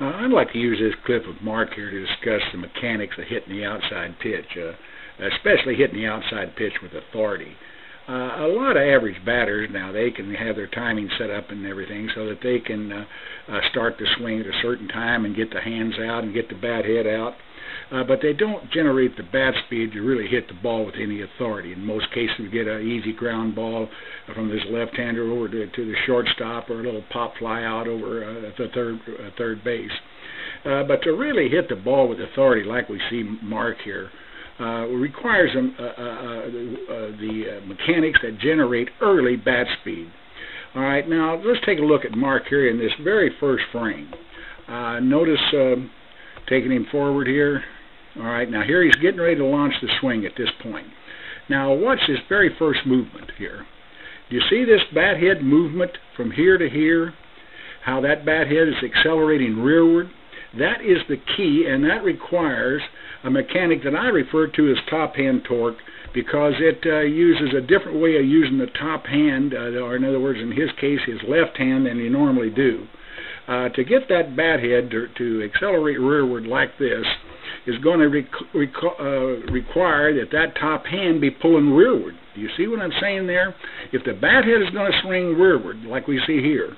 I'd like to use this clip of Mark here to discuss the mechanics of hitting the outside pitch, especially hitting the outside pitch with authority. A lot of average batters now, they can have their timing set up and everything so that they can start the swing at a certain time and get the hands out and get the bat head out. But they don't generate the bat speed to really hit the ball with any authority. In most cases, we get an easy ground ball from this left-hander over to the shortstop, or a little pop fly out over the third base. But to really hit the ball with authority, like we see Mark here, requires the mechanics that generate early bat speed. All right, now let's take a look at Mark here in this very first frame. Notice taking him forward here. All right, now here he's getting ready to launch the swing at this point. Now watch this very first movement here. Do you see this bat head movement from here to here? How that bat head is accelerating rearward? That is the key, and that requires a mechanic that I refer to as top hand torque, because it uses a different way of using the top hand, or in other words, in his case, his left hand, than you normally do. To get that bat head to accelerate rearward like this is going to require that top hand be pulling rearward. Do you see what I'm saying there? If the bat head is going to swing rearward, like we see here,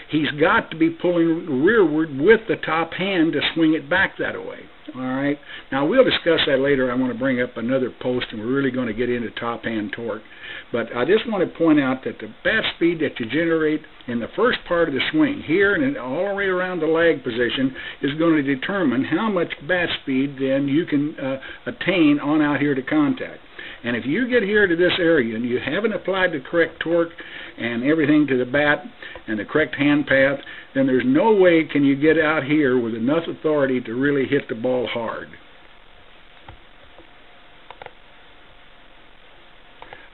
he's got to be pulling rearward with the top hand to swing it back that way. All right. Now we'll discuss that later. I want to bring up another post, and we're really going to get into top hand torque. But I just want to point out that the bat speed that you generate in the first part of the swing, here and all the way around the lag position, is going to determine how much bat speed then you can attain on out here to contact. And if you get here to this area and you haven't applied the correct torque and everything to the bat and the correct hand path, then there's no way can you get out here with enough authority to really hit the ball hard.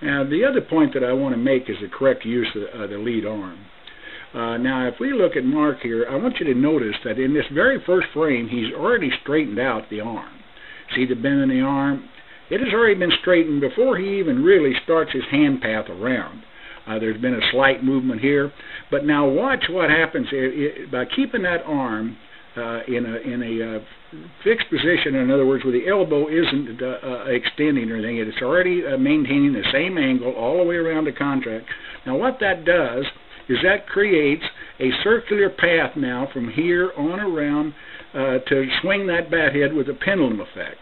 Now, the other point that I want to make is the correct use of the lead arm. Now, if we look at Mark here, I want you to notice that in this very first frame, he's already straightened out the arm. See the bend in the arm? It has already been straightened before he even really starts his hand path around. There's been a slight movement here, but now watch what happens by keeping that arm in a fixed position. In other words, where the elbow isn't extending or anything, it's already maintaining the same angle all the way around the contact. Now what that does is that creates a circular path now from here on around to swing that bat head with a pendulum effect.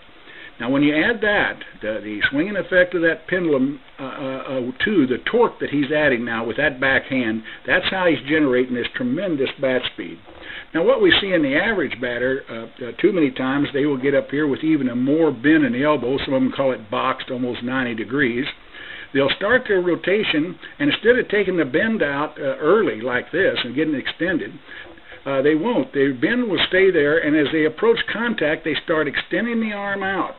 Now when you add that, the swinging effect of that pendulum to the torque that he's adding now with that backhand, that's how he's generating this tremendous bat speed. Now what we see in the average batter, too many times they will get up here with even a more bend in the elbow. Some of them call it boxed, almost 90 degrees. They'll start their rotation, and instead of taking the bend out early like this and getting extended, they won't. The bend will stay there, and as they approach contact, they start extending the arm out.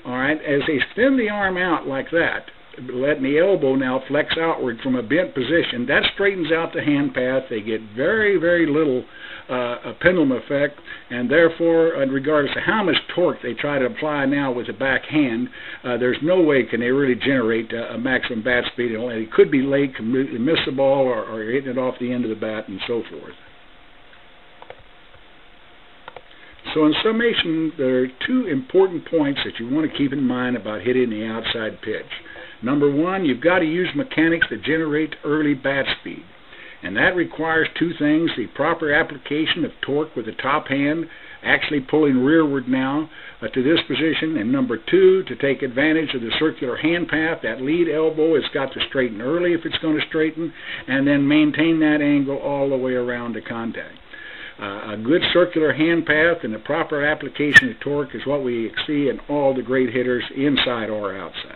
All right, as they extend the arm out like that, letting the elbow now flex outward from a bent position, that straightens out the hand path. They get very, very little pendulum effect, and therefore, regardless of how much torque they try to apply now with the backhand, there's no way can they really generate a maximum bat speed. It could be late, completely miss the ball, or hitting it off the end of the bat, and so forth. So in summation, there are two important points that you want to keep in mind about hitting the outside pitch. Number one, you've got to use mechanics that generate early bat speed. And that requires two things: the proper application of torque with the top hand, actually pulling rearward now to this position. And number two, to take advantage of the circular hand path, that lead elbow has got to straighten early if it's going to straighten, and then maintain that angle all the way around to contact. A good circular hand path and the proper application of torque is what we see in all the great hitters, inside or outside.